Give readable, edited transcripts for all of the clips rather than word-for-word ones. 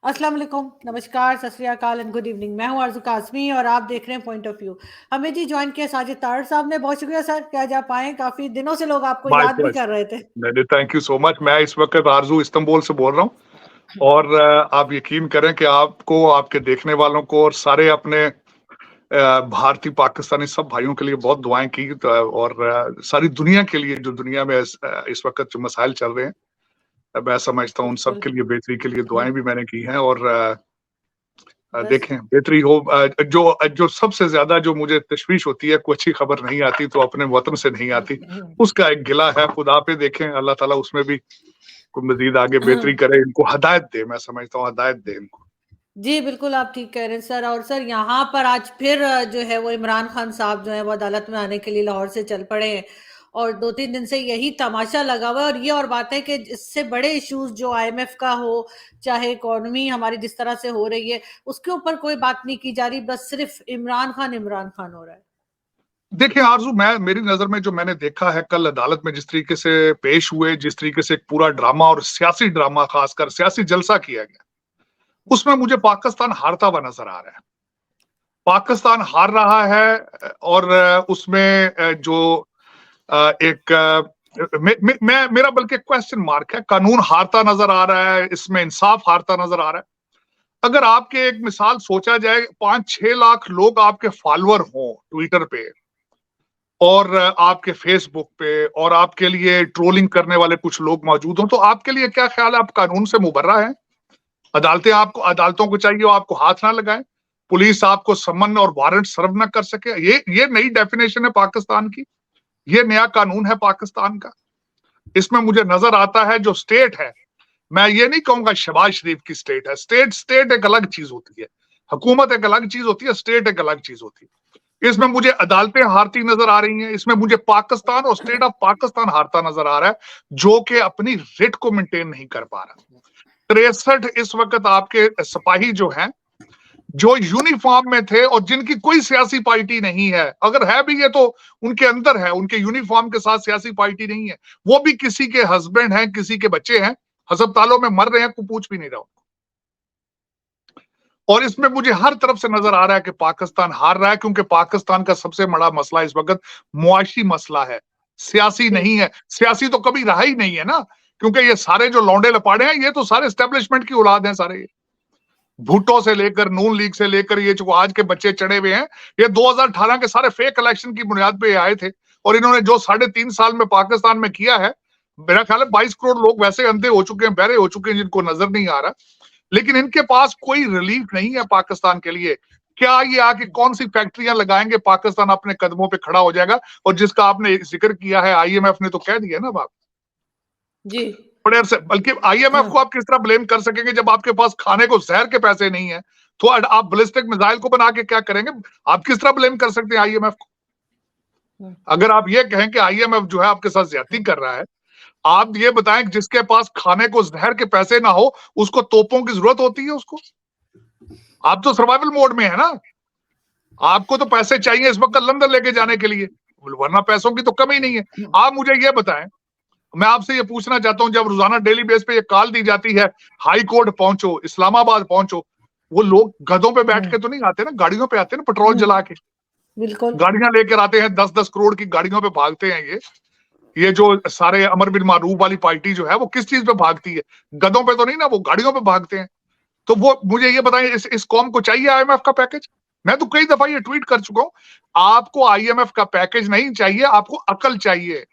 अस्सलाम वालेकुम, नमस्कार, सत श्री अकाल एंड गुड इवनिंग। मैं हूं आरज़ू काज़मी और आप देख रहे हैं पॉइंट ऑफ व्यू। हमें जी ज्वाइन किया साजिद तारड़ साहब ने, बहुत शुक्रिया सर कि आज आप आए। काफी दिनों से लोग आपको माय याद भी कर प्लेज़र। रहे थे। नहीं, नहीं, थैंक यू सो मच। मैं इस वक़्त आरज़ू इस्तांबुल से बोल रहा हूँ और आप यकीन करें कि आपको, आपके देखने वालों को और सारे अपने भारतीय, पाकिस्तानी सब भाइयों के लिए बहुत दुआएँ की और सारी दुनिया के लिए, जो दुनिया में इस वक़्त जो मसाइल चल रहे हैं, मैं समझता हूँ उन सब बिल्कुल। के लिए बेहतरी के लिए दुआएँ भी मैंने की हैं और बस देखें बेहतरी हो। जो जो सबसे ज़्यादा जो मुझे तशवीश होती है, कोई अच्छी खबर नहीं आती तो अपने वतन से नहीं आती, उसका एक गिला है। खुदा पे देखें, अल्लाह ताला उसमें भी को मज़ीद आगे बेहतरी करे, इनको हिदायत दे। मैं समझता हूँ हिदायत दे इनको। जी, बिल्कुल आप ठीक कह रहे हैं सर। और सर यहाँ पर आज फिर जो है वो इमरान खान साहब जो है वो अदालत में आने के लिए लाहौर से चल पड़े हैं और 2-3 दिन से यही तमाशा लगा हुआ है। और ये और बात है कि इससे बड़े इश्यूज जो आईएमएफ का हो, चाहे इकोनॉमी हमारी जिस तरह से हो रही है, उसके ऊपर कोई बात नहीं की जा रही, बस सिर्फ इमरान खान हो रहा है। देखिए आरज़ू, मैं मेरी नज़र में जो मैंने देखा है कल अदालत में जिस तरीके से पेश हुए, जिस तरीके से एक पूरा ड्रामा और सियासी ड्रामा, खासकर सियासी जलसा किया गया, उसमें मुझे पाकिस्तान हारता हुआ नज़र आ रहा है। पाकिस्तान हार रहा है और उसमें जो एक मेरा बल्कि क्वेश्चन मार्क है। कानून हारता नज़र आ रहा है, इसमें इंसाफ हारता नज़र आ रहा है। अगर आपके एक मिसाल सोचा जाए, 5-6 लाख लोग आपके फॉलोअर हों ट्विटर पे और आपके फेसबुक पे और आपके लिए ट्रोलिंग करने वाले कुछ लोग मौजूद हों, तो आपके लिए क्या ख्याल है? आप कानून से मुबर्रा हैं? अदालतों को चाहिए वो आपको हाथ ना लगाएं, पुलिस आपको समन और वारंट सर्व ना कर सके। ये नई डेफिनेशन है पाकिस्तान की, ये नया कानून है पाकिस्तान का। इसमें मुझे नजर आता है जो स्टेट है, मैं ये नहीं कहूंगा शहबाज शरीफ की स्टेट है। स्टेट एक अलग चीज होती है, हुकूमत एक अलग चीज होती है, स्टेट एक अलग चीज होती है। इसमें मुझे अदालतें हारती नजर आ रही हैं, इसमें मुझे पाकिस्तान और स्टेट ऑफ पाकिस्तान हारता नजर आ रहा है, जो कि अपनी रिट को मेंटेन नहीं कर पा रहा। 63 इस वक्त आपके सिपाही जो हैं, जो यूनिफॉर्म में थे और जिनकी कोई सियासी पार्टी नहीं है, अगर है भी ये तो उनके अंदर है, उनके यूनिफॉर्म के साथ सियासी पार्टी नहीं है, वो भी किसी के हस्बैंड हैं, किसी के बच्चे हैं, अस्पतालों में मर रहे हैं, कोई पूछ भी नहीं रहा। और इसमें मुझे हर तरफ से नजर आ रहा है कि पाकिस्तान हार रहा है, क्योंकि पाकिस्तान का सबसे बड़ा मसला इस वक्त मुआशी मसला है, सियासी नहीं है। सियासी तो कभी रहा ही नहीं है ना, क्योंकि ये सारे जो लौंडे लपाड़े हैं, ये तो सारे एस्टेब्लिशमेंट की औलाद हैं सारे। भुट्टो से लेकर, नून लीग से लेकर, ये जो आज के बच्चे चढ़े हुए हैं, ये 2018 के सारे फेक इलेक्शन की बुनियाद पे आए थे। और इन्होंने जो 3.5 साल में पाकिस्तान में किया है, मेरा ख्याल है 22 करोड़ लोग वैसे अंधे हो चुके हैं, बहरे हो चुके हैं, जिनको नजर नहीं आ रहा। लेकिन इनके पास कोई रिलीफ नहीं है पाकिस्तान के लिए। क्या ये आके कौन सी फैक्ट्रियां लगाएंगे, पाकिस्तान अपने कदमों पे खड़ा हो जाएगा? और जिसका आपने जिक्र किया है, आईएमएफ ने तो कह दिया ना बात, जी। बड़े अरसे। बल्कि आईएमएफ को आप किस तरह ब्लेम कर सकेंगे जब आपके पास खाने को जहर के पैसे नहीं है? तो आप बैलिस्टिक मिसाइल को बना के क्या करेंगे? आप किस तरह ब्लेम कर सकते हैं आईएमएफ को? अगर आप ये कहें कि आईएमएफ जो है आपके साथ ज्यादती कर रहा है, आप ये बताएं कि जिसके पास खाने को जहर के पैसे ना हो, उसको तोपों की जरूरत होती है उसको? आप तो सर्वाइवल मोड में है ना, आपको तो पैसे चाहिए इस वक्त लंदन लेके जाने के लिए, वरना पैसों की तो कमी नहीं है। आप मुझे ये बताएं, मैं आपसे ये पूछना चाहता हूं, जब रोजाना डेली बेस पे ये कॉल दी जाती है, हाई कोर्ट पहुंचो, इस्लामाबाद पहुंचो, वो लोग गधों पे बैठ के तो नहीं आते ना, गाड़ियों पे आते ना, पेट्रोल जला के बिल्कुल। गाड़ियां लेकर आते हैं, 10-10 करोड़ की गाड़ियों पे भागते हैं। ये जो सारे अमर बिन मारूफ वाली पार्टी जो है, वो किस चीज पे भागती है? गधों पे तो नहीं ना, वो गाड़ियों पे भागते हैं। तो वो मुझे ये बताएं, इस कौम को चाहिए आईएमएफ का पैकेज? मैं तो कई दफा ये ट्वीट कर चुका हूं, आपको आईएमएफ का पैकेज नहीं चाहिए, आपको अकल चाहिए,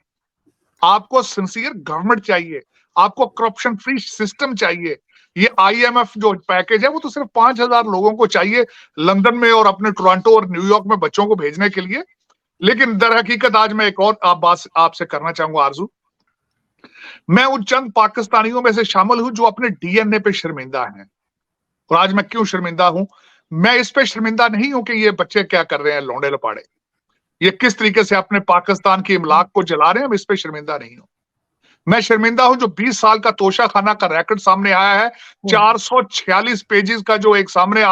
आपको सिंसियर गवर्नमेंट चाहिए, आपको करप्शन फ्री सिस्टम चाहिए। ये आईएमएफ जो पैकेज है, वो तो सिर्फ 5,000 लोगों को चाहिए लंदन में और अपने टोरंटो और न्यूयॉर्क में बच्चों को भेजने के लिए। लेकिन दर हकीकत आज मैं एक और बात आपसे करना चाहूंगा आरजू। मैं उन चंद पाकिस्तानियों में से शामिल हूं जो अपने डीएनए पे शर्मिंदा हैं। और आज मैं क्यों शर्मिंदा हूं? मैं इस पे शर्मिंदा नहीं हूं कि ये बच्चे क्या कर रहे हैं, लौंडे लपाड़े, ये किस तरीके से अपने पाकिस्तान की इमलाक को जला रहे हैं, इस पे शर्मिंदा नहीं हूं। मैं शर्मिंदा हूं जो 20 साल का तोशा खाना का रिकॉर्ड सामने आया है, 446 पेजेस का जो एक सामने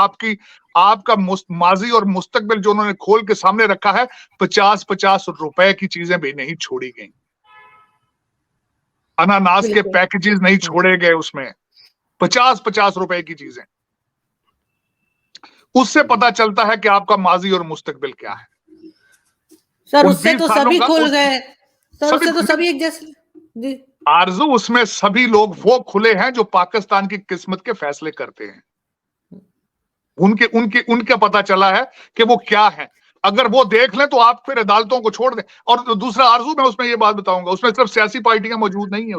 आपका माजी और मुस्तकबिल जो उन्होंने खोल के सामने रखा है, 50-50 रुपए की चीजें भी नहीं छोड़ी गई, अनानास के बिल्कुल। पैकेजेस नहीं छोड़े गए उसमें, 50-50 रुपए की चीजें। उससे पता चलता है कि आपका माजी और मुस्तकबिल क्या है। सर उन उससे 20 तो सालों सभी का खुल गए, सर सभी उससे तो सभी एक जैसे। जी आरजू, उसमें सभी लोग वो खुले हैं जो पाकिस्तान की किस्मत के फैसले करते हैं। उनके उनके उनका पता चला है कि वो क्या है। अगर वो देख लें तो आप फिर अदालतों को छोड़ दें। और दूसरा आरजू, मैं उसमें ये बात बताऊंगा, उसमें सिर्फ सियासी पार्टियां मौजूद नहीं है।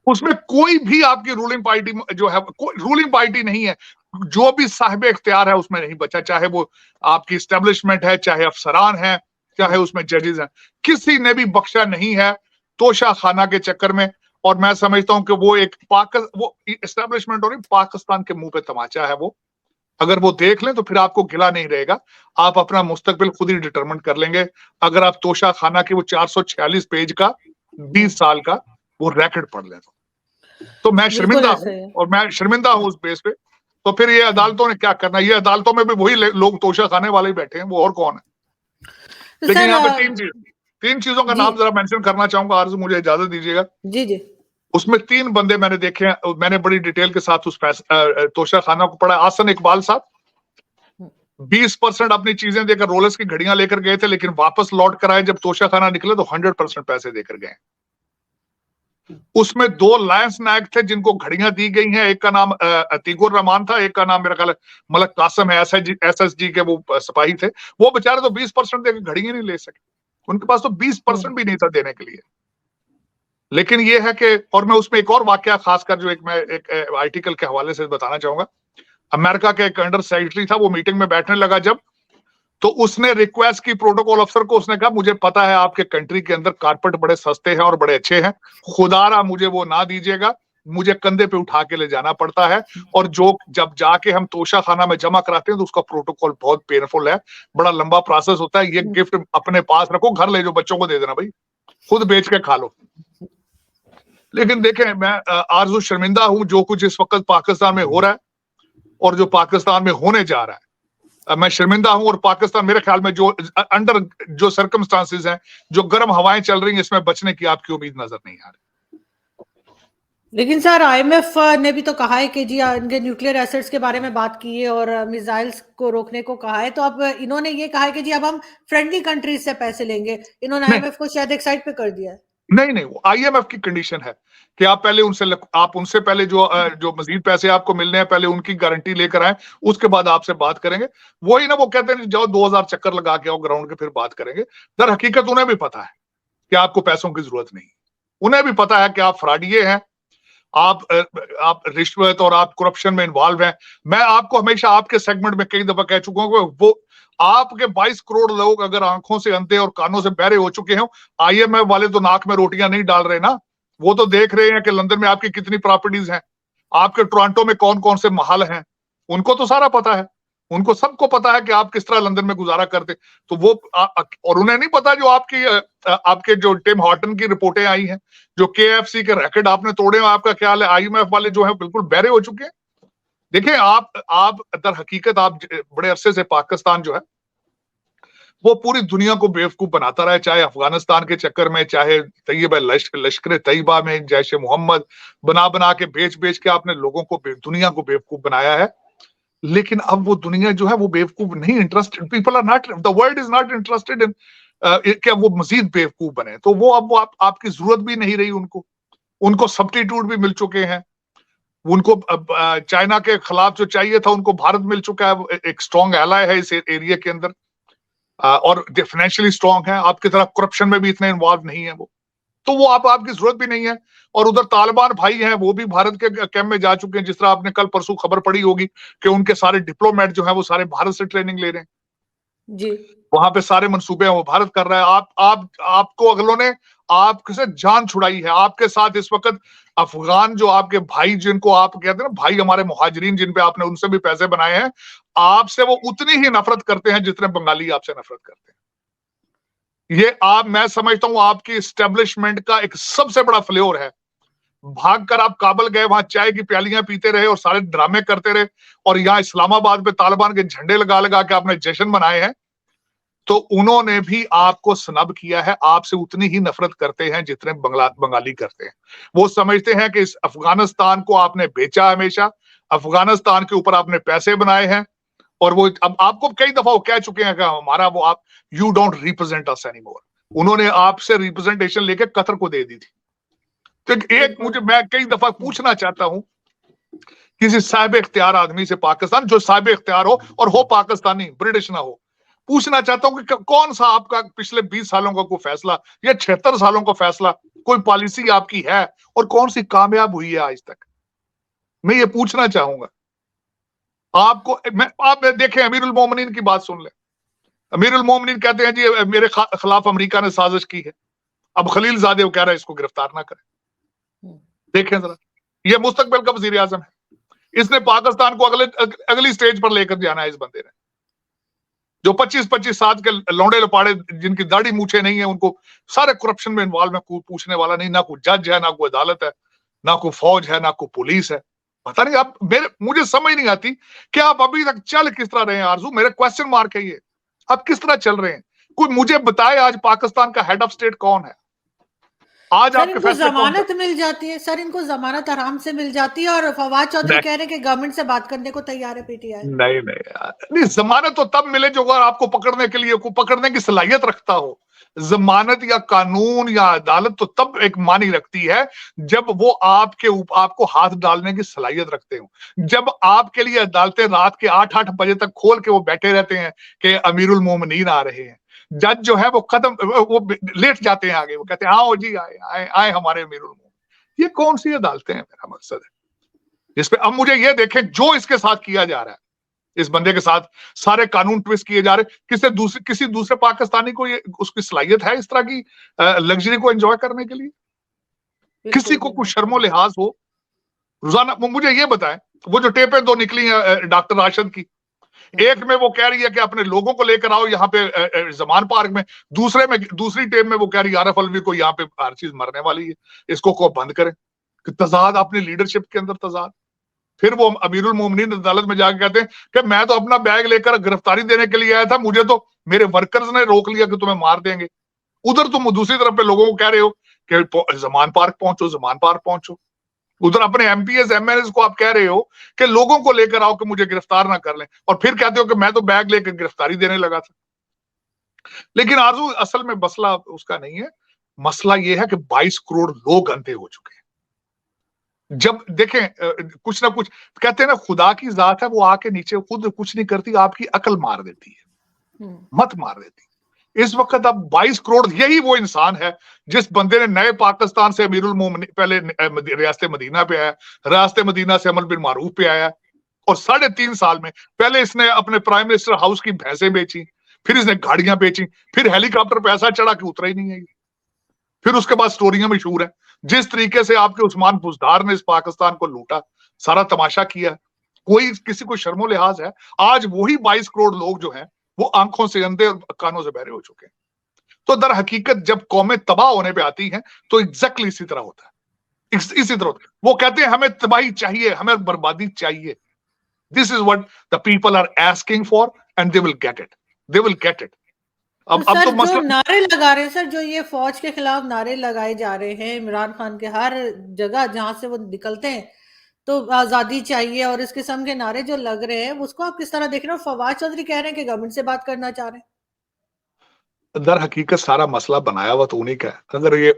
उसमें कोई भी आपकी रूलिंग पार्टी जो है, कोई रूलिंग पार्टी नहीं है। जो भी साहिब इख्तियार है उसमें नहीं बचा, चाहे वो आपकी इस्टेब्लिशमेंट है, चाहे अफसरान है, चाहे उसमें जजेस हैं, किसी ने भी बख्शा नहीं है तोशा खाना के चक्कर में। और मैं समझता हूं कि वो एक वो इस्टेब्लिशमेंट और पाकिस्तान के मुंह पे तमाचा है। वो अगर वो देख लें तो फिर आपको गिला नहीं रहेगा, आप अपना मुस्तकबिल खुद ही डिटरमिन कर लेंगे। अगर आप तोशा खाना के वो 446 पेज का 20 साल का वो रैकेट पढ़ लें तो मैं बिल्कुल शर्मिंदा ऐसा हूं, है। और मैं शर्मिंदा हूं उस बेस पे। तो फिर ये अदालतों ने क्या करना, ये अदालतों में भी वही लोग तोशा खाने वाले ही बैठे हैं, वो और कौन है। तो लेकिन सर यहाँ पे तीन चीजों का जी नाम जरा मेंशन करना चाहूंगा आरज़ू, मुझे इजाजत दीजिएगा। जी जी उसमें 3 बंदे मैंने देखे हैं, मैंने बड़ी डिटेल के साथ उस तोशा खाना को पढ़ा। आसन इकबाल साहब 20% अपनी चीजें देकर रोलेक्स की घड़ियां लेकर गए थे, लेकिन वापस लौट कर आए जब तोशा खाना निकले तो 100% पैसे देकर गए। उसमें 2 लायंस नायक थे जिनको घड़ियां दी गई हैं, एक का नाम अतीकुर रहमान था, एक का नाम मेरा ख्याल है मलक कासम है, एसएसजी के वो सिपाही थे। वो बेचारे तो 20% देकर घड़ियां नहीं ले सके, उनके पास तो 20% भी नहीं था देने के लिए। लेकिन ये है कि, और मैं उसमें एक और वाकया खासकर जो मैं एक आर्टिकल के हवाले से बताना चाहूंगा। अमेरिका के एक अंडर सेक्रेटरी था, वो मीटिंग में बैठने लगा जब, तो उसने रिक्वेस्ट की प्रोटोकॉल अफसर को, उसने कहा मुझे पता है आपके कंट्री के अंदर कारपेट बड़े सस्ते हैं और बड़े अच्छे हैं, खुदारा मुझे वो ना दीजिएगा, मुझे कंधे पे उठा के ले जाना पड़ता है। और जो जब जाके हम तोशा खाना में जमा कराते हैं तो उसका प्रोटोकॉल बहुत पेनफुल है, बड़ा लंबा प्रोसेस होता है। ये गिफ्ट अपने पास रखो, घर ले जाओ, बच्चों को दे देना भाई, खुद बेच के खा लो। लेकिन देखें, मैं आरजू शर्मिंदा हूं जो कुछ इस वक्त पाकिस्तान में हो रहा है और जो पाकिस्तान में होने जा रहा है। मैं शर्मिंदा हूं, और पाकिस्तान मेरे ख्याल में जो अंडर जो सर्कमस्टांसेस हैं, जो गर्म हवाएं चल रही हैं, इसमें बचने की आपकी उम्मीद नजर नहीं आ रही। लेकिन सर आईएमएफ ने भी तो कहा है कि जी इनके न्यूक्लियर एसेट्स के बारे में बात की है और मिसाइल्स को रोकने को कहा है। तो अब इन्होंने ये कहा है कि जी अब हम फ्रेंडली कंट्रीज से पैसे लेंगे। इन्होंने नहीं आईएमएफ को शायद एक साइड पे कर दिया है। नहीं नहीं, वो आईएमएफ की कंडीशन है कि आप पहले उनसे पहले जो मजीद पैसे आपको मिलने हैं, पहले उनकी गारंटी लेकर आए, उसके बाद आपसे बात करेंगे। वही ना, वो कहते हैं जाओ 2000 चक्कर लगा के आओ ग्राउंड के, फिर बात करेंगे। दर हकीकत उन्हें भी पता है कि आपको पैसों की जरूरत नहीं, उन्हें भी पता है कि आप फ्रॉडिये हैं, आप रिश्वत और आप करप्शन में इन्वॉल्व हैं। मैं आपको हमेशा आपके सेगमेंट में कई दफा कह चुका हूं कि वो आपके 22 करोड़ लोग अगर आंखों से अंधे और कानों से बहरे हो चुके हैं, आईएमएफ वाले तो नाक में रोटियां नहीं डाल रहे ना, वो तो देख रहे हैं कि लंदन में आपकी कितनी प्रॉपर्टीज हैं, आपके टोरंटो में कौन कौन से महल हैं, उनको तो सारा पता है। उनको सबको पता है कि आप किस तरह लंदन में गुजारा करते। तो वो और उन्हें नहीं पता जो आपके जो टिम हॉर्टन की रिपोर्टें आई हैं, जो केएफसी के रैकेट आपने तोड़े हैं, आपका ख्याल है आईएमएफ वाले जो है बिल्कुल बहरे हो चुके हैं। देखिए, आप दर हकीकत आप बड़े अरसे से पाकिस्तान जो है वो पूरी दुनिया को बेवकूफ बनाता रहा है, चाहे अफगानिस्तान के चक्कर में, चाहे तैयबा लश्कर तैयबा में जैश मोहम्मद बना बना के बेच बेच के आपने लोगों को दुनिया को बेवकूफ बनाया है। लेकिन अब वो दुनिया जो है वो बेवकूफ नहीं, interested people are not, the world is not interested in क्या वो मजीद बेवकूफ बने। तो वो अब आपकी जरूरत भी नहीं रही, उनको सब्स्टिट्यूट भी मिल चुके हैं। उनको चाइना के खिलाफ जो चाहिए था उनको भारत मिल चुका है, एक स्ट्रॉन्ग एलाय है इस एरिया के अंदर, और फाइनेंशियली स्ट्रॉन्ग है, आपकी तरह करप्शन में भी इतने इन्वॉल्व नहीं है वो। तो वो आपकी जरूरत भी नहीं है। और उधर तालिबान भाई हैं, वो भी भारत के कैंप में जा चुके हैं, जिस तरह आपने कल परसों खबर पड़ी होगी कि उनके सारे डिप्लोमेट जो है वो सारे भारत से ट्रेनिंग ले रहे हैं जी। वहां पे सारे मंसूबे हैं वो भारत कर रहा है। आपको अगलों ने आपसे जान छुड़ाई है। आपके साथ इस वक्त अफगान जो आपके भाई, जिनको आप कहते हैं ना भाई, हमारे मुहाजिरीन जिन पे आपने उनसे भी पैसे बनाए हैं, आपसे वो उतनी ही नफरत करते हैं जितने बंगाली आपसे नफरत करते हैं। मैं समझता हूं आपकी इस्टेब्लिशमेंट का एक सबसे बड़ा फ्लेवर है। भागकर आप काबल गए, वहां चाय की प्यालियां पीते रहे और सारे ड्रामे करते रहे, और यहां इस्लामाबाद पे तालिबान के झंडे लगा लगा के आपने जश्न मनाए हैं। तो उन्होंने भी आपको स्नब किया है, आपसे उतनी ही नफरत करते हैं जितने बंगाली करते हैं। वो समझते हैं कि इस अफगानिस्तान को आपने बेचा, हमेशा अफगानिस्तान के ऊपर आपने पैसे बनाए हैं, और वो अब आपको कई दफा वो कह चुके हैं कि हमारा वो आप you don't represent us anymore. उन्होंने आपसे रिप्रेजेंटेशन लेके कतर को दे दी थी। तो एक मुझे, मैं कई दफा पूछना चाहता हूं किसी साहिब इख्तियार आदमी से, पाकिस्तान जो साहिब इख्तियार हो और हो पाकिस्तानी, ब्रिटिश ना हो, पूछना चाहता हूं कि कौन सा आपका पिछले 20 सालों का कोई फैसला या 76 सालों का फैसला, कोई पॉलिसी आपकी है और कौन सी कामयाब हुई है आज तक? मैं ये पूछना चाहूंगा आपको। आप देखें, अमीरुल मोमिनीन की बात सुन ले। अमीरुल मोमिनीन कहते हैं जी मेरे खिलाफ अमेरिका ने साजिश की है, अब खलील ज़ादे वो कह रहा है इसको गिरफ्तार ना करें। देखें जरा, ये मुस्तकबिल का वजीर आजम है, इसने पाकिस्तान को अगली स्टेज पर लेकर जाना है। इस बंदे ने जो 25-25 साल के लौंडे लपाड़े जिनकी दाढ़ी मूछे नहीं है, उनको सारे करप्शन में इन्वॉल्व है, कोई पूछने वाला नहीं, ना कोई जज है, ना कोई अदालत है, ना कोई फौज है, ना कोई पुलिस है। पता नहीं आप, मुझे समझ नहीं आती कि आप अभी तक चल किस तरह रहे हैं आरजू। मेरे क्वेश्चन मार्क है ये, आप किस तरह चल रहे हैं? कोई मुझे बताए आज पाकिस्तान का हेड ऑफ स्टेट कौन है? आज सर आपके इनको फैसले कौन जमानत मिल जाती है, सर इनको जमानत आराम से मिल जाती है, और फवाद चौधरी कह रहे हैं कि गवर्नमेंट से बात करने को तैयार है पीटीआई। नहीं नहीं यार, नहीं, जमानत तो तब मिले जो अगर आपको पकड़ने के लिए, को पकड़ने की सलाहियत रखता हो। जमानत या कानून या अदालत तो तब एक मानी रखती है जब वो आपको हाथ डालने की सलाहियत रखते हो। जब आपके लिए अदालतें रात के 8-8 बजे तक खोल के वो बैठे रहते हैं कि अमीरुल मोमिनीन आ रहे हैं, जज जो है वो लेट जाते हैं आगे, वो कहते हैं आओ जी, आए आए आए हमारे अमीरुल मोमिनीन। ये कौन सी अदालतें हैं, मेरा मकसद है इस पे। अब मुझे ये देखें जो इसके साथ किया जा रहा है, इस बंदे के साथ सारे कानून ट्विस्ट किए जा रहे। किसी दूसरे पाकिस्तानी को ये उसकी सलाहियत है इस तरह की लग्जरी को एंजॉय करने के लिए? किसी को कुछ शर्मो लिहाज हो? रोजाना मुझे ये बताएं, वो जो टेपें 2 निकली हैं डॉक्टर राशिद की, एक में वो कह रही है कि अपने लोगों को लेकर आओ यहाँ पे जमान पार्क में, दूसरी टेप में वो कह रही है आरिफ अलवी को यहाँ पे हर चीज मरने वाली है, इसको को बंद करें। तजाद अपनी लीडरशिप के अंदर तजाद। फिर वो अमीरुल मोमिनीन अदालत में जाकर कहते हैं कि मैं तो अपना बैग लेकर गिरफ्तारी देने के लिए आया था, मुझे तो मेरे वर्कर्स ने रोक लिया कि तुम्हें मार देंगे। उधर तुम दूसरी तरफ पे लोगों को कह रहे हो कि जमान पार्क पहुंचो, जमान पार्क पहुंचो। उधर अपने एमपीएस एमएलए को आप कह रहे हो कि लोगों को लेकर आओ कि मुझे गिरफ्तार ना कर लें, और फिर कहते हो कि मैं तो बैग लेकर गिरफ्तारी देने लगा था। लेकिन आरजू, असल में मसला उसका नहीं है। मसला यह है कि 22 करोड़ लोग अंधे हो चुके हैं। जब देखें कुछ ना कुछ कहते हैं ना, खुदा की जात है, वो आके नीचे खुद कुछ नहीं करती, आपकी अकल मार देती है, मत मार देती। इस वक्त अब 22 करोड़, यही वो इंसान है जिस बंदे ने नए पाकिस्तान से अमीरुल मोमिनीन पहले रियासत मदीना पे आया, रियासत मदीना से अमर बिन मारूफ पे आया, और 3.5 साल में पहले इसने अपने प्राइम मिनिस्टर हाउस की भैंसें बेची, फिर इसने गाड़ियां बेची, फिर हेलीकॉप्टर पे ऐसा चढ़ा कि उतरा ही नहीं है। फिर उसके बाद स्टोरियां मशहूर है, जिस तरीके से आपके उस्मान बुज़दार ने इस पाकिस्तान को लूटा, सारा तमाशा किया, कोई किसी को शर्मो लिहाज है? आज वही 22 करोड़ लोग जो हैं वो आंखों से अंधे और कानों से बहरे हो चुके हैं। तो दर हकीकत जब कौमें तबाह होने पे आती हैं तो एग्जैक्टली इसी तरह होता है, इसी तरह होता है। वो कहते हैं हमें तबाही चाहिए, हमें बर्बादी चाहिए। This is what the people are asking for and they will get it, they will get it. अब सर तो जो नारे लगा रहे हैं, सर जो ये फौज के खिलाफ नारे लगाए जा रहे हैं इमरान खान के, हर जगह जहां से वो निकलते हैं तो आजादी चाहिए और इस किस्म के नारे जो लग रहे हैं, उसको आप किस तरह देख रहे हो? फवाद चौधरी कह रहे हैं कि गवर्नमेंट से बात करना चाह रहे हैं। दर हकीकत सारा मसला बनाया हुआ तो उन्हीं का है।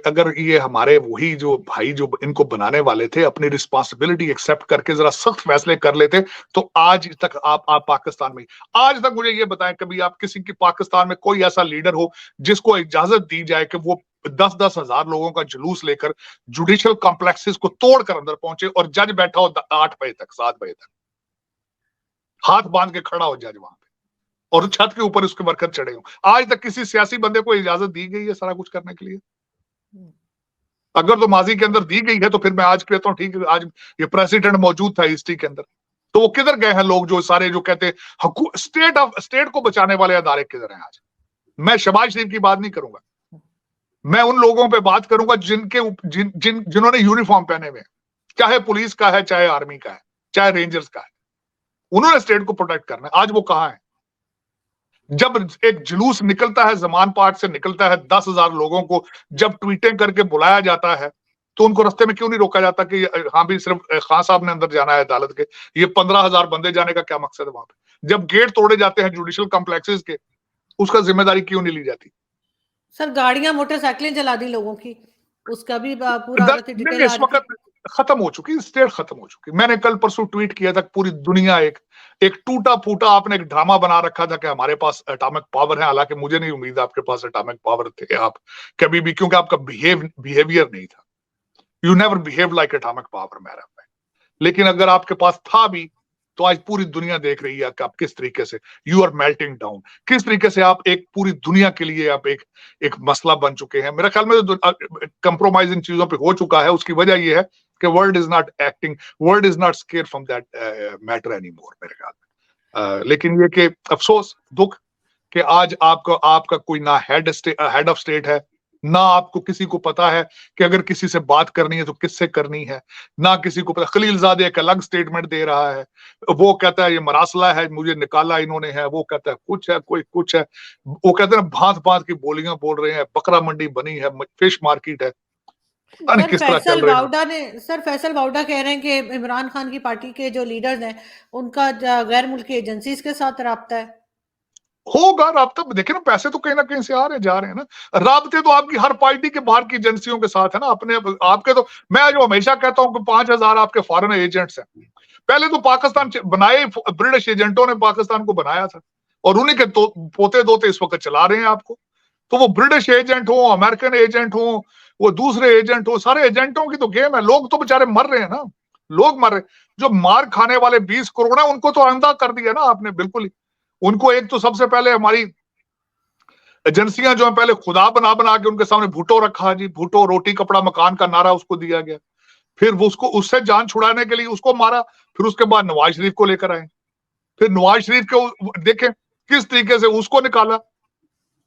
अगर ये हमारे वही जो भाई जो इनको बनाने वाले थे अपनी रिस्पॉन्सिबिलिटी एक्सेप्ट करके जरा सख्त फैसले कर लेते तो आज तक आप पाकिस्तान में, आज तक मुझे ये बताएं कभी आप किसी की पाकिस्तान में कोई ऐसा लीडर हो जिसको इजाजत दी जाए कि वो 10-10 हजार लोगों का जुलूस लेकर जुडिशियल कॉम्प्लेक्सेस को तोड़कर अंदर पहुंचे और जज बैठा हो 8 बजे तक, 7 बजे तक, हाथ बांध के खड़ा हो जज वहां, और छत के ऊपर उसके वर्कर चढ़े हो। आज तक किसी सियासी बंदे को इजाजत दी गई है सारा कुछ करने के लिए? अगर तो माजी के अंदर दी गई है तो फिर मैं आज कहता हूँ ठीक है, आज ये प्रेसिडेंट मौजूद था हिस्ट्री के अंदर, तो वो किधर गए हैं लोग जो सारे जो कहते हैं स्टेट को बचाने वाले अदारे किधर हैं आज? मैं शहबाज शरीफ की बात नहीं करूंगा, मैं उन लोगों पे बात करूंगा जिन्होंने यूनिफॉर्म पहने हुए, चाहे पुलिस का है, चाहे आर्मी का है, चाहे रेंजर्स का है, उन्होंने स्टेट को प्रोटेक्ट करना है। आज वो कहां है? जब एक जुलूस निकलता है, जमान पार्क से निकलता है, 10,000 लोगों को जब ट्वीटें करके बुलाया जाता है, तो उनको रास्ते में क्यों नहीं रोका जाता कि हाँ भी सिर्फ खान साहब ने अंदर जाना है अदालत के, ये 15,000 बंदे जाने का क्या मकसद है वहां पे? जब गेट तोड़े जाते हैं जुडिशियल कॉम्प्लेक्सेस के, उसका जिम्मेदारी क्यों नहीं ली जाती? सर गाड़ियां मोटरसाइकिलें जला दी लोगों की, उसका भी पूरा आ रहा था, नहीं, डिटेल आ इस रही थी। वक्त खत्म हो चुकी, स्टेट खत्म हो चुकी। मैंने कल परसों ट्वीट किया था, पूरी दुनिया एक एक टूटा फूटा आपने एक ड्रामा बना रखा था कि हमारे पास एटॉमिक पावर है, हालांकि मुझे नहीं उम्मीद आपके पास एटॉमिक पावर थे आप कभी भी, क्योंकि आपका बिहेवियर नहीं था। You never behave like atomic power मेरा। लेकिन अगर आपके पास था भी, तो आज पूरी दुनिया देख रही है कि आप किस तरीके से यू आर मेल्टिंग डाउन, किस तरीके से आप एक पूरी दुनिया के लिए आप एक मसला बन चुके हैं। मेरे ख्याल में तो कंप्रोमाइज इन चीजों पे हो चुका है। उसकी वजह यह है कि world is not acting, world is not square from that matter any more मेरे ख्याल में। लेकिन ये कि अफसोस, दुख कि आज आपका कोई ना हेड ऑफ स्टेट है, ना आपको किसी को पता है कि अगर किसी से बात करनी है तो किससे करनी है, ना किसी को पता। खलीलजादे एक अलग स्टेटमेंट दे रहा है, वो कहता है ये मरासला है, मुझे निकाला इन्होंने है, वो कहता है कुछ है, कोई कुछ है। वो कहते हैं भांत भांत की बोलियां बोल रहे हैं, बकरा मंडी बनी है, फिश मार्केट है, पता नहीं सर किस तरह फैसल चल रहे हैं। वावड़ा ने सर फैसल वावड़ा कह रहे हैं कि इमरान खान की पार्टी के जो लीडर्स हैं, उनका गैर मुल्की एजेंसीज के साथ राब्ता है। होगा राब्ता, देखे ना, पैसे तो कहीं ना कहीं से आ रहे हैं, जा रहे हैं ना। राब्ते तो आपकी हर पार्टी के बाहर की एजेंसियों के साथ है ना, अपने आपके तो मैं जो हमेशा कहता हूं कि 5,000 आपके फॉरेन एजेंट्स हैं। पहले तो पाकिस्तान बनाए, ब्रिटिश एजेंटों ने पाकिस्तान को बनाया था, और उन्हीं के पोते दोते इस वक्त चला रहे हैं आपको। तो वो ब्रिटिश एजेंट हो, अमेरिकन एजेंट हो, वो दूसरे एजेंट हो, सारे एजेंटों की तो गेम है। लोग तो बेचारे मर रहे हैं ना, लोग मर रहे। जो मार खाने वाले 20 करोड़ है, उनको तो अंधा कर दिया ना आपने, बिल्कुल ही। उनको एक तो सबसे पहले हमारी एजेंसियां जो है, पहले खुदा बना बना के उनके सामने भुट्टो रखा जी, भुट्टो रोटी कपड़ा मकान का नारा उसको दिया गया। फिर वो उसको उससे जान छुड़ाने के लिए उसको मारा। फिर उसके बाद नवाज शरीफ को लेकर आए, फिर नवाज शरीफ को देखें किस तरीके से उसको निकाला।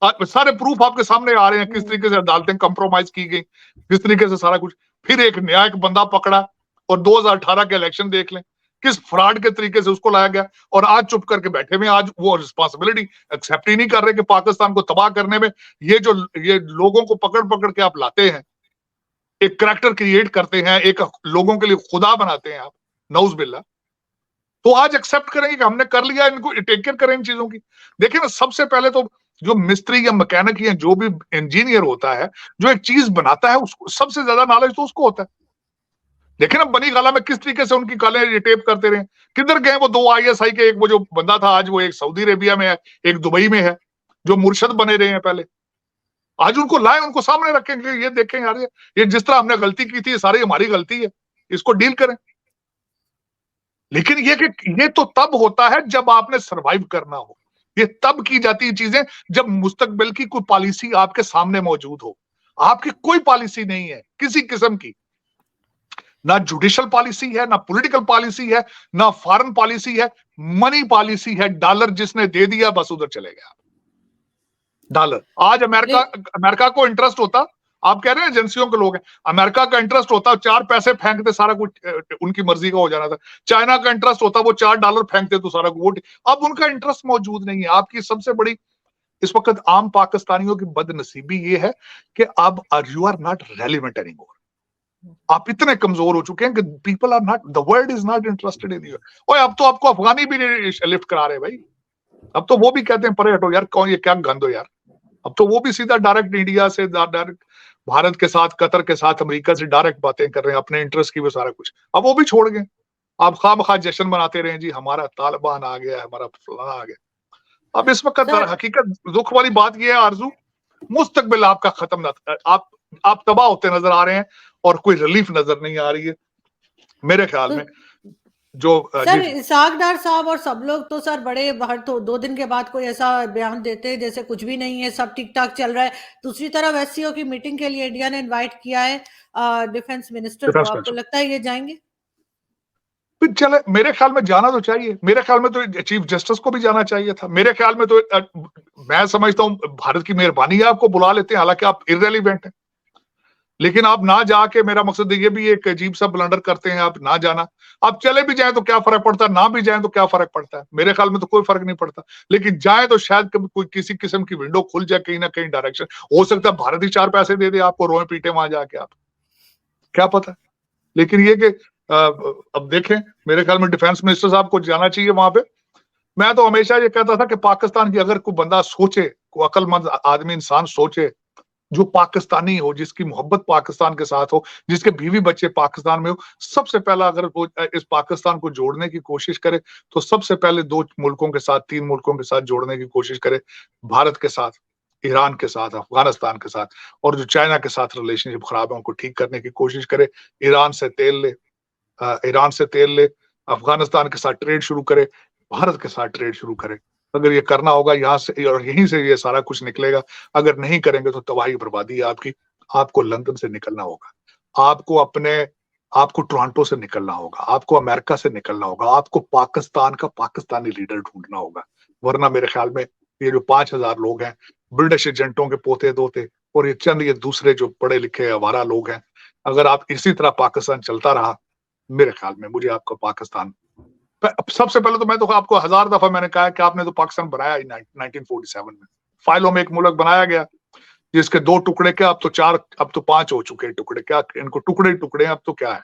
सारे प्रूफ आपके सामने आ रहे हैं, किस तरीके से अदालतें कंप्रोमाइज की गई, किस तरीके से सारा कुछ। फिर एक नया एक बंदा पकड़ा, और 2018 के इलेक्शन देख लें, किस फ्रॉड के तरीके से उसको लाया गया। और आज चुप करके बैठे हुए, आज वो रिस्पॉन्सिबिलिटी एक्सेप्ट ही नहीं कर रहे कि पाकिस्तान को तबाह करने में ये लोगों को पकड़ पकड़ के आप लाते हैं, एक करैक्टर क्रिएट करते हैं, एक लोगों के लिए खुदा बनाते हैं आप, नौज बिल्ला। तो आज एक्सेप्ट करेंगे कि हमने कर लिया, इनको टेक केयर करें इन चीजों की। देखिए ना, सबसे पहले तो जो मिस्त्री या मैकेनिक या जो भी इंजीनियर होता है, जो एक चीज बनाता है, उसको सबसे ज्यादा नॉलेज तो उसको होता है। देखिए ना, बनी गाला में किस तरीके से उनकी कालें टेप करते रहे, किधर गए वो 2 ISI के, एक वो जो बंदा था आज वो एक सऊदी अरेबिया में है, एक दुबई में है, जो मुर्शद बने रहे हैं पहले। आज उनको लाए, उनको सामने रखेंगे, ये देखें यार, ये जिस तरह हमने गलती की थी, ये सारी हमारी गलती है, इसको डील करें। लेकिन ये कि ये तो तब होता है जब आपने सरवाइव करना हो। ये तब की जाती है चीजें जब मुस्तकबिल की कोई पॉलिसी आपके सामने मौजूद हो। आपकी कोई पॉलिसी नहीं है किसी किस्म की, ना जुडिशियल पॉलिसी है, ना पॉलिटिकल पॉलिसी है, ना फॉरेन पॉलिसी है, मनी पॉलिसी है। डॉलर जिसने दे दिया बस उधर चले गया डॉलर। आज अमेरिका को इंटरेस्ट होता, आप कह रहे हैं एजेंसियों के लोग हैं, अमेरिका का इंटरेस्ट होता 4 पैसे फेंकते सारा कुछ उनकी मर्जी का हो जाना था। चाइना का इंटरेस्ट होता वो $4 फेंकते तो सारा कुछ। अब उनका इंटरेस्ट मौजूद नहीं है। आपकी सबसे बड़ी इस वक्त आम पाकिस्तानियों की बदनसीबी ये है कि अब you are not relevant anymore. आप इतने कमजोर हो चुके हैं कि people are not, the world is not interested in you. और अब तो आपको अफगानी भी लिफ्ट करा रहे भाई। अब तो वो भी कहते हैं परे हटो यार, कौन ये क्या गंद हो यार। अब तो वो भी सीधा डायरेक्ट इंडिया से, डायरेक्ट भारत के साथ, कतर के साथ, अमेरिका से डायरेक्ट बातें कर रहे हैं, अपने इंटरेस्ट की वो सारा कुछ। अब वो भी छोड़ गए। आप खामखा जश्न मनाते रहे जी, हमारा तालिबान आ गया, हमारा फलाना आ गया। अब इस वक्त हकीकत दुख वाली बात यह है आरजू, मुस्तकबिल आपका खत्म ना, आप तबाह होते नजर आ रहे हैं और कोई रिलीफ नजर नहीं आ रही है मेरे ख्याल में। जो सर इसाक डार साहब और सब लोग तो सर बड़े हर तो 2 दिन के बाद कोई ऐसा बयान देते हैं जैसे कुछ भी नहीं है, सब ठीक ठाक चल रहा है। दूसरी तरफ एससीओ की मीटिंग के लिए इंडिया ने इनवाइट किया है डिफेंस मिनिस्टर को, आपको लगता है ये जाएंगे? चले, मेरे ख्याल में जाना तो चाहिए। मेरे ख्याल में तो चीफ जस्टिस को भी जाना चाहिए था। मेरे ख्याल में तो मैं समझता हूं भारत की मेहरबानी है आपको बुला लेते हैं, हालांकि आप इररेलीवेंट हैं। लेकिन आप ना जाके, मेरा मकसद ये भी एक अजीब सा ब्लंडर करते हैं आप, ना जाना। आप चले भी जाए तो क्या फर्क पड़ता है, ना भी जाए तो क्या फर्क पड़ता है, मेरे ख्याल में तो कोई फर्क नहीं पड़ता। लेकिन जाए तो शायद कभी कोई किसी किस्म की विंडो खुल जाए कहीं ना कहीं डायरेक्शन। हो सकता है भारत ही 4 पैसे दे दे आपको, रोए पीटे वहां जाके, आप क्या पता। लेकिन ये कि अब देखें, मेरे ख्याल में डिफेंस मिनिस्टर साहब को जाना चाहिए वहां पे। मैं तो हमेशा ये कहता था कि पाकिस्तान की अगर कोई बंदा सोचे, कोई अक्लमंद आदमी इंसान सोचे, जो पाकिस्तानी हो, जिसकी मोहब्बत पाकिस्तान के साथ हो, जिसके बीवी बच्चे पाकिस्तान में हो, सबसे पहला अगर वो इस पाकिस्तान को जोड़ने की कोशिश करे, तो सबसे पहले 2 मुल्कों के साथ, 3 मुल्कों के साथ जोड़ने की कोशिश करे। भारत के साथ, ईरान के साथ, अफगानिस्तान के साथ, और जो चाइना के साथ रिलेशनशिप खराब है उनको ठीक करने की कोशिश करे। ईरान से तेल ले, ईरान से तेल ले, अफगानिस्तान के साथ ट्रेड शुरू करे, भारत के साथ ट्रेड शुरू करे। अगर ये करना होगा यहाँ से, और यहीं से ये सारा कुछ निकलेगा। अगर नहीं करेंगे तो तबाही बर्बादी है आपकी। आपको लंदन से निकलना होगा, आपको टोरंटो से निकलना होगा, आपको अमेरिका से निकलना होगा, आपको पाकिस्तान का पाकिस्तानी लीडर ढूंढना होगा। वरना मेरे ख्याल में ये जो 5,000 लोग हैं, ब्रिटिश एजेंटों के पोते दोते, और ये दूसरे जो पढ़े लिखे आवारा लोग हैं, अगर आप इसी तरह पाकिस्तान चलता रहा, मेरे ख्याल में मुझे आपका पाकिस्तान, सबसे पहले तो मैं तो आपको 1000 दफा मैंने कहा कि आपने तो पाकिस्तान बनाया ही 1947 में। फाइलों में एक मुल्क बनाया गया जिसके 2 टुकड़े, क्या अब तो 4, अब तो 5 हो चुके हैं टुकड़े, क्या इनको टुकड़े ही टुकड़े हैं, अब तो क्या है,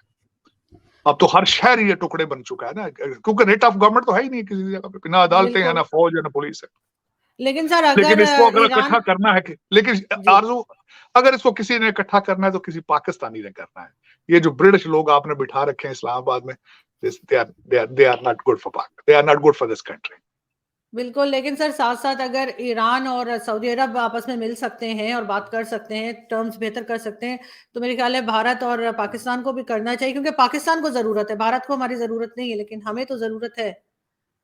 अब तो हर शहर ये टुकड़े बन चुका है ना, क्योंकि रेट ऑफ गवर्नमेंट तो है ही नहीं किसी जगह पे, ना अदालतें हैं, ना फौज है, ना पुलिस है। लेकिन सर लेकिन अगर इसको अगर ईरान, इकट्ठा करना है लेकिन जी आरजू, अगर इसको किसी ने इकट्ठा करना है तो किसी पाकिस्तानी ने करना है। ये जो ब्रिटिश लोग आपने बिठा रखे हैं इस्लामाबाद में, they are not good for Pak, they are not good for this country. बिल्कुल, लेकिन सर साथ-साथ अगर ईरान और सऊदी अरब आपस में मिल सकते हैं और बात कर सकते हैं, टर्म्स बेहतर कर सकते हैं, तो मेरे ख्याल है भारत और पाकिस्तान को भी करना चाहिए, क्योंकि पाकिस्तान को ज़रूरत है, भारत को हमारी ज़रूरत नहीं है, लेकिन हमें तो ज़रूरत है।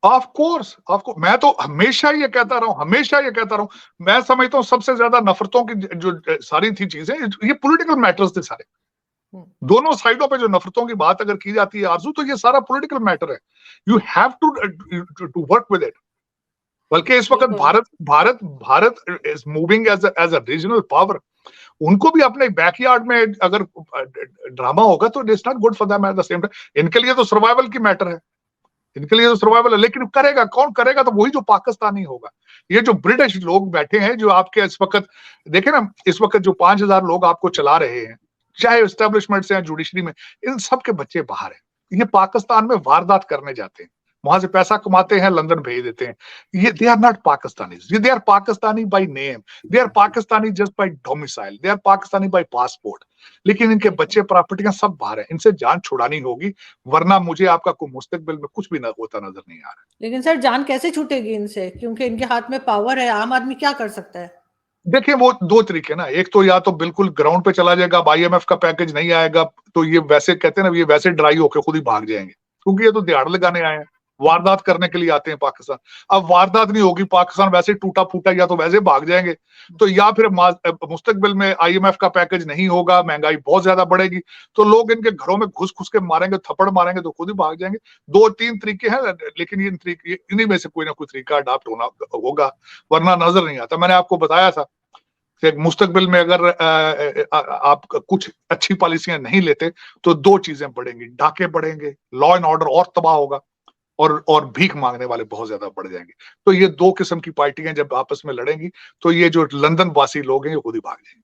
ऑफ कोर्स, मैं तो हमेशा ये कहता रहा हूं, हमेशा ये कहता रहा हूं। मैं समझता हूं सबसे ज्यादा नफरतों की जो सारी थी चीजें, ये पॉलिटिकल मैटर्स थे सारे। हुँ, दोनों साइडों पे जो नफरतों की बात अगर की जाती है आरजू, तो ये सारा पॉलिटिकल मैटर है। You have to work with it. बल्कि इस वक्त बिल्कुल, Bharat Bharat Bharat is moving as a regional power. उनको भी अपने बैकयार्ड में अगर ड्रामा होगा तो it's not good for them at the same time. इनके लिए तो सर्वाइवल की मैटर है, इनके लिए तो सर्वाइवल है। लेकिन करेगा कौन, करेगा तो वही जो पाकिस्तानी होगा। ये जो ब्रिटिश लोग बैठे हैं, जो आपके इस वक्त देखे ना, इस वक्त जो 5,000 लोग आपको चला रहे हैं, चाहे एस्टेब्लिशमेंट से या जुडिशरी में, इन सब के बच्चे बाहर हैं। ये पाकिस्तान में वारदात करने जाते हैं, वहां से पैसा कमाते हैं, लंदन भेज देते हैं। ये दे आर नॉट पाकिस्तानीज, ये they are Pakistani by name, they are Pakistani just by domicile, they are Pakistani by passport. लेकिन इनके बच्चे, प्रॉपर्टियां सब बाहर हैं। इनसे जान छुड़ानी होगी, वरना मुझे आपका कोई मुस्तकबिल में कुछ भी ना होता नजर नहीं आ रहा। लेकिन सर जान कैसे छूटेगी इनसे? क्योंकि इनके हाथ में पावर है, आम आदमी क्या कर सकता है? देखिए, वो 2 तरीके ना, एक तो या तो बिल्कुल ग्राउंड पे चला जाएगा, अब आईएमएफ का पैकेज नहीं आएगा तो ये वैसे कहते हैं ना, ये वैसे ड्राई होके खुद ही भाग जाएंगे, क्योंकि ये तो दिहाड़ लगाने आए हैं, वारदात करने के लिए आते हैं पाकिस्तान। अब वारदात नहीं होगी, पाकिस्तान वैसे टूटा फूटा, या तो वैसे भाग जाएंगे, तो या फिर मुस्तकबिल में आईएमएफ का पैकेज नहीं होगा, महंगाई बहुत ज्यादा बढ़ेगी, तो लोग इनके घरों में घुस घुस के मारेंगे, थप्पड़ मारेंगे, तो खुद ही भाग जाएंगे। 2-3 तरीके हैं, लेकिन ये तरीके, इन्हीं में से कोई ना कोई तरीका अडॉप्ट होना होगा, वरना नजर नहीं आता। मैंने आपको बताया था कि मुस्तकबिल में अगर आप कुछ अच्छी पॉलिसियां नहीं लेते तो 2 चीजें बढ़ेंगी, डाके बढ़ेंगे, लॉ एंड ऑर्डर और तबाह होगा, और भीख मांगने वाले बहुत ज्यादा बढ़ जाएंगे। तो ये 2 किस्म की पार्टियां जब आपस में लड़ेंगी, तो ये जो लंदन वासी लोग हैं ये खुद ही भाग जाएंगे।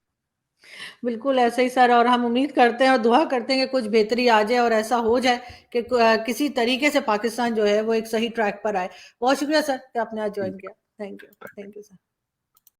बिल्कुल ऐसे ही सर, और हम उम्मीद करते हैं और दुआ करते हैं कि कुछ बेहतरी आ जाए और ऐसा हो जाए कि किसी तरीके से पाकिस्तान जो है वो एक सही ट्रैक पर आए। बहुत शुक्रिया सर कि आपने आज जॉइन किया। Thank you sir.